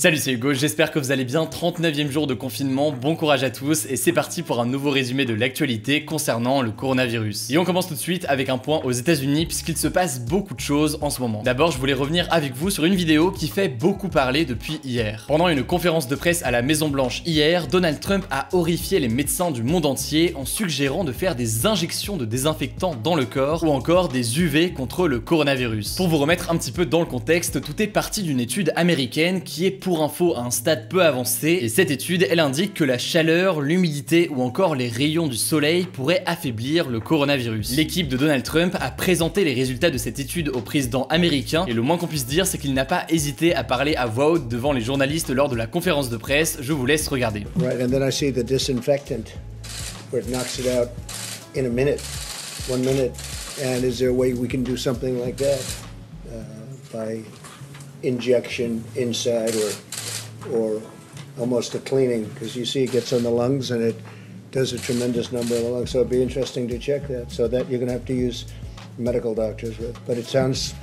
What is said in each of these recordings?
Salut, c'est Hugo, j'espère que vous allez bien. 39e jour de confinement, bon courage à tous et c'est parti pour un nouveau résumé de l'actualité concernant le coronavirus. Et on commence tout de suite avec un point aux États-Unis puisqu'il se passe beaucoup de choses en ce moment. D'abord, je voulais revenir avec vous sur une vidéo qui fait beaucoup parler depuis hier. Pendant une conférence de presse à la Maison Blanche hier, Donald Trump a horrifié les médecins du monde entier en suggérant de faire des injections de désinfectants dans le corps ou encore des UV contre le coronavirus. Pour vous remettre un petit peu dans le contexte, tout est parti d'une étude américaine qui est pour info à un stade peu avancé, et cette étude, elle indique que la chaleur, l'humidité ou encore les rayons du soleil pourraient affaiblir le coronavirus. L'équipe de Donald Trump a présenté les résultats de cette étude au président américain, et le moins qu'on puisse dire, c'est qu'il n'a pas hésité à parler à voix haute devant les journalistes lors de la conférence de presse. Je vous laisse regarder. Right, and then I see the disinfectant, where it knocks it out in a minute, 1 minute. And is there a way we can do something like that by injection inside or almost a cleaning, because you see it gets on the lungs and it does a tremendous number of the lungs, so it'd be interesting to check that. So that you're going to have to use medical doctors with, but it sounds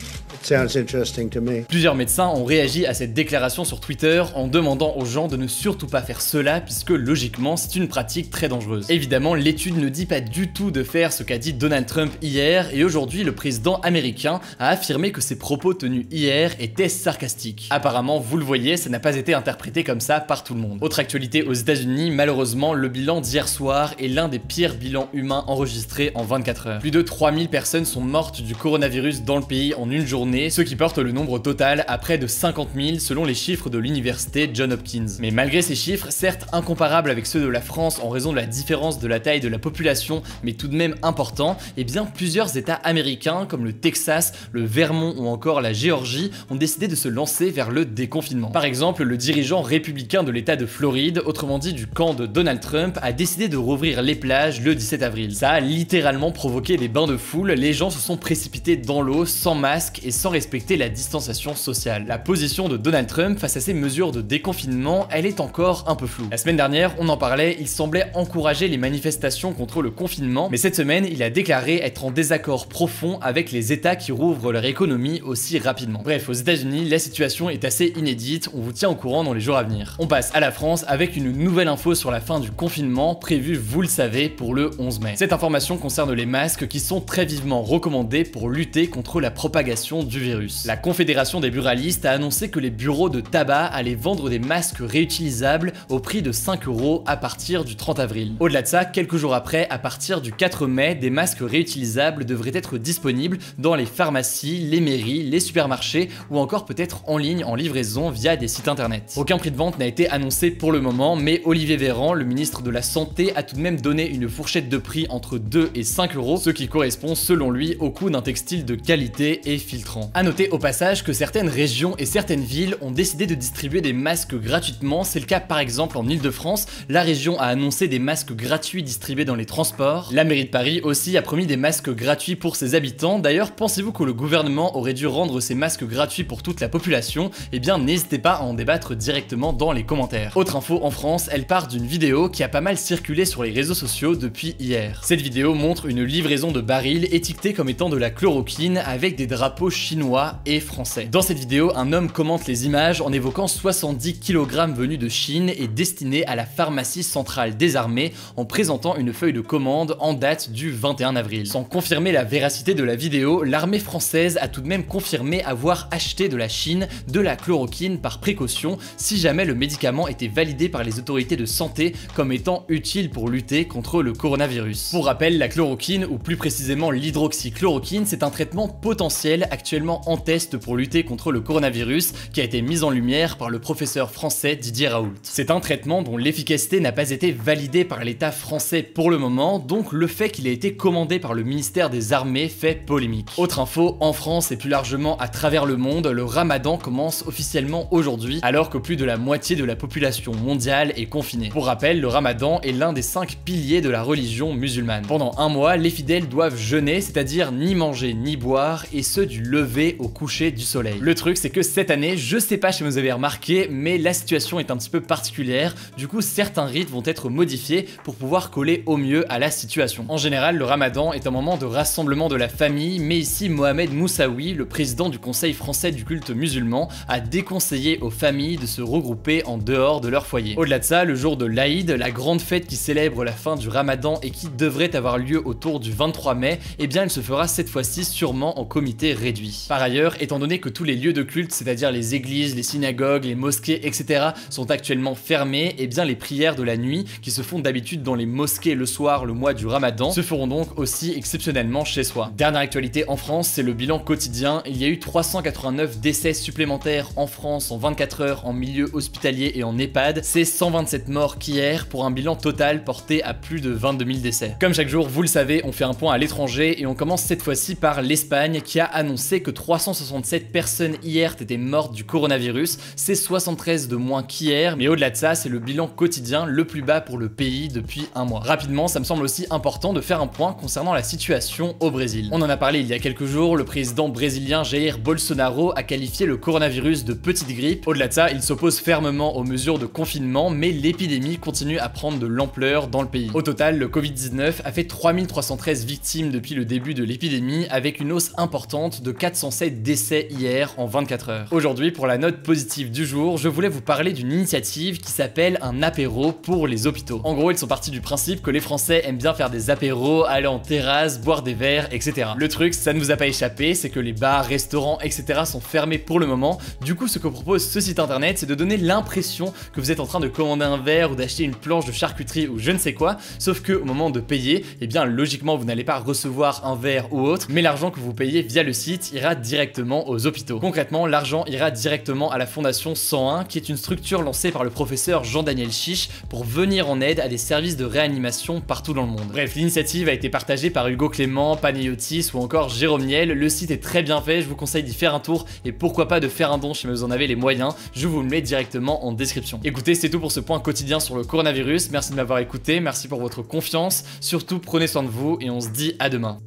interesting to me. Plusieurs médecins ont réagi à cette déclaration sur Twitter en demandant aux gens de ne surtout pas faire cela puisque logiquement c'est une pratique très dangereuse. Évidemment, l'étude ne dit pas du tout de faire ce qu'a dit Donald Trump hier, et aujourd'hui le président américain a affirmé que ses propos tenus hier étaient sarcastiques. Apparemment, vous le voyez, ça n'a pas été interprété comme ça par tout le monde. Autre actualité aux États-Unis, malheureusement, le bilan d'hier soir est l'un des pires bilans humains enregistrés en 24 heures. Plus de 3000 personnes sont mortes du coronavirus dans le pays en une journée, ce qui porte le nombre total à près de 50 000 selon les chiffres de l'université Johns Hopkins. Mais malgré ces chiffres, certes incomparables avec ceux de la France en raison de la différence de la taille de la population, mais tout de même importants, eh bien plusieurs états américains comme le Texas, le Vermont ou encore la Géorgie ont décidé de se lancer vers le déconfinement. Par exemple, le dirigeant républicain de l'état de Floride, autrement dit du camp de Donald Trump, a décidé de rouvrir les plages le 17 avril. Ça a littéralement provoqué des bains de foule, les gens se sont précipités dans l'eau sans masque et sans respecter la distanciation sociale. La position de Donald Trump face à ces mesures de déconfinement, elle est encore un peu floue. La semaine dernière, on en parlait, il semblait encourager les manifestations contre le confinement, mais cette semaine, il a déclaré être en désaccord profond avec les États qui rouvrent leur économie aussi rapidement. Bref, aux États-Unis, la situation est assez inédite, on vous tient au courant dans les jours à venir. On passe à la France avec une nouvelle info sur la fin du confinement, prévue, vous le savez, pour le 11 mai. Cette information concerne les masques qui sont très vivement recommandés pour lutter contre la propagation du virus. La Confédération des buralistes a annoncé que les bureaux de tabac allaient vendre des masques réutilisables au prix de 5 € à partir du 30 avril. Au-delà de ça, quelques jours après, à partir du 4 mai, des masques réutilisables devraient être disponibles dans les pharmacies, les mairies, les supermarchés ou encore peut-être en ligne en livraison via des sites internet. Aucun prix de vente n'a été annoncé pour le moment, mais Olivier Véran, le ministre de la Santé, a tout de même donné une fourchette de prix entre 2 et 5 €, ce qui correspond selon lui au coût d'un textile de qualité et filtrant. A noter au passage que certaines régions et certaines villes ont décidé de distribuer des masques gratuitement, c'est le cas par exemple en Ile-de-France, la région a annoncé des masques gratuits distribués dans les transports, la mairie de Paris aussi a promis des masques gratuits pour ses habitants. D'ailleurs, pensez-vous que le gouvernement aurait dû rendre ces masques gratuits pour toute la population? Eh bien n'hésitez pas à en débattre directement dans les commentaires. Autre info en France, elle part d'une vidéo qui a pas mal circulé sur les réseaux sociaux depuis hier. Cette vidéo montre une livraison de barils étiquetés comme étant de la chloroquine avec des drapeaux chinois et français. Dans cette vidéo, un homme commente les images en évoquant 70 kg venus de Chine et destinés à la pharmacie centrale des armées en présentant une feuille de commande en date du 21 avril. Sans confirmer la véracité de la vidéo, l'armée française a tout de même confirmé avoir acheté de la Chine de la chloroquine par précaution si jamais le médicament était validé par les autorités de santé comme étant utile pour lutter contre le coronavirus. Pour rappel, la chloroquine, ou plus précisément l'hydroxychloroquine, c'est un traitement potentiel actuellement en test pour lutter contre le coronavirus qui a été mis en lumière par le professeur français Didier Raoult. C'est un traitement dont l'efficacité n'a pas été validée par l'État français pour le moment, donc le fait qu'il ait été commandé par le ministère des Armées fait polémique. Autre info, en France et plus largement à travers le monde, le Ramadan commence officiellement aujourd'hui alors que plus de la moitié de la population mondiale est confinée. Pour rappel, le Ramadan est l'un des 5 piliers de la religion musulmane. Pendant un mois, les fidèles doivent jeûner, c'est-à-dire ni manger ni boire, et ce du lever lever au coucher du soleil. Le truc c'est que cette année, je sais pas si vous avez remarqué, mais la situation est un petit peu particulière, du coup certains rites vont être modifiés pour pouvoir coller au mieux à la situation. En général, le ramadan est un moment de rassemblement de la famille, mais ici Mohamed Moussaoui, le président du Conseil français du culte musulman, a déconseillé aux familles de se regrouper en dehors de leur foyer. Au-delà de ça, le jour de l'Aïd, la grande fête qui célèbre la fin du ramadan et qui devrait avoir lieu autour du 23 mai, eh bien elle se fera cette fois-ci sûrement en comité réduit. Par ailleurs, étant donné que tous les lieux de culte, c'est-à-dire les églises, les synagogues, les mosquées, etc. sont actuellement fermés, et bien les prières de la nuit, qui se font d'habitude dans les mosquées le soir, le mois du ramadan, se feront donc aussi exceptionnellement chez soi. Dernière actualité en France, c'est le bilan quotidien. Il y a eu 389 décès supplémentaires en France en 24 heures en milieu hospitalier et en EHPAD. C'est 127 morts qu'hier, pour un bilan total porté à plus de 22 000 décès. Comme chaque jour, vous le savez, on fait un point à l'étranger et on commence cette fois-ci par l'Espagne qui a annoncé que 367 personnes hier étaient mortes du coronavirus. C'est 73 de moins qu'hier, mais au-delà de ça, c'est le bilan quotidien le plus bas pour le pays depuis un mois. Rapidement, ça me semble aussi important de faire un point concernant la situation au Brésil. On en a parlé il y a quelques jours, le président brésilien Jair Bolsonaro a qualifié le coronavirus de petite grippe. Au-delà de ça, il s'oppose fermement aux mesures de confinement, mais l'épidémie continue à prendre de l'ampleur dans le pays. Au total, le Covid-19 a fait 3313 victimes depuis le début de l'épidémie, avec une hausse importante de 407 décès hier en 24 heures. Aujourd'hui, pour la note positive du jour, je voulais vous parler d'une initiative qui s'appelle un apéro pour les hôpitaux. En gros, ils sont partis du principe que les Français aiment bien faire des apéros, aller en terrasse, boire des verres, etc. Le truc, ça ne vous a pas échappé, c'est que les bars, restaurants, etc. sont fermés pour le moment. Du coup, ce que propose ce site internet, c'est de donner l'impression que vous êtes en train de commander un verre ou d'acheter une planche de charcuterie ou je ne sais quoi, sauf que au moment de payer, eh bien logiquement vous n'allez pas recevoir un verre ou autre, mais l'argent que vous payez via le site ira directement aux hôpitaux. Concrètement, l'argent ira directement à la Fondation 101, qui est une structure lancée par le professeur Jean-Daniel Chiche pour venir en aide à des services de réanimation partout dans le monde. Bref, l'initiative a été partagée par Hugo Clément, Panayotis ou encore Jérôme Niel. Le site est très bien fait, je vous conseille d'y faire un tour et pourquoi pas de faire un don si vous en avez les moyens, je vous le mets directement en description. Écoutez, c'est tout pour ce point quotidien sur le coronavirus, merci de m'avoir écouté, merci pour votre confiance, surtout prenez soin de vous et on se dit à demain.